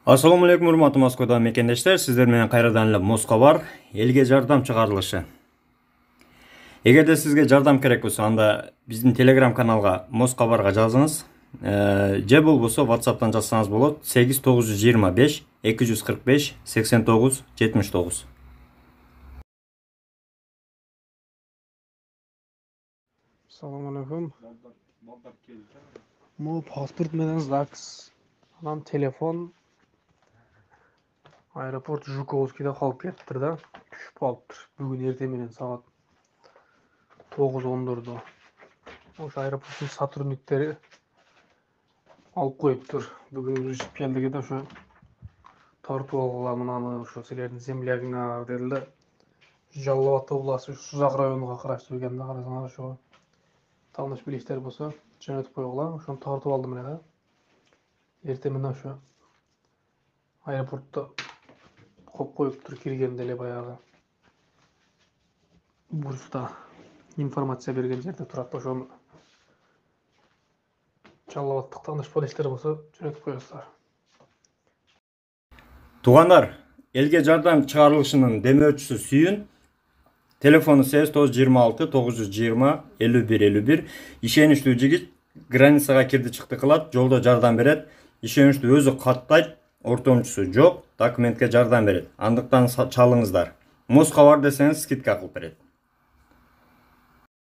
Assalamu alaikum, урматтуу Москвада мекендештер. Сиздер менен кайрадан эле Москва бар. Элге жардам чыгарылышы. Эгерде сизге жардам керек болсо, анда биздин Telegram каналга Москва барга жазыңыз. Же болбосо WhatsApp'tan жазсаңыз болот. 8925 245 89 79. Assalamu alaikum. Mu pasport менен ЗАГС. Анан телефон аэропорт Жуковскийде калып кетиптир да. Түшүп калыптыр. Бүгүн эртең менен саат 9:10. Ошо аэропорттун сотрудниктери алып коюптур. Бүгүн уюшуп келдиги да ошо тартып алгыла мынаны ошо силердин землягыңар деди да. Жалал Абад областы Сузак районуна караштуу экенин карасаңар ошо тааныш билиштер болсо жөнөтүп койгула. Ошону тартып алдым эле да. Эртең менен ошо аэропортто коюп коюптур киргенде эле баягы бурчта информация берген жерде турат. Ошону Жалал Абадтык тааныш билиштер болсо жөнөтүп коесуздар. Тугандар, элге жардам чыгарылышынын демөөчүсү сүйүн. Телефону 8926 920 5151. Ишеничтүү жигит границага кирди чыкты кылат, жолдо жардам берет. Ишеничтүү өзү каттайт, ортомчусу жок, документке жардам берет. Андыктан чалыңыздар. Москва бар десеңиз скидка кылып берет.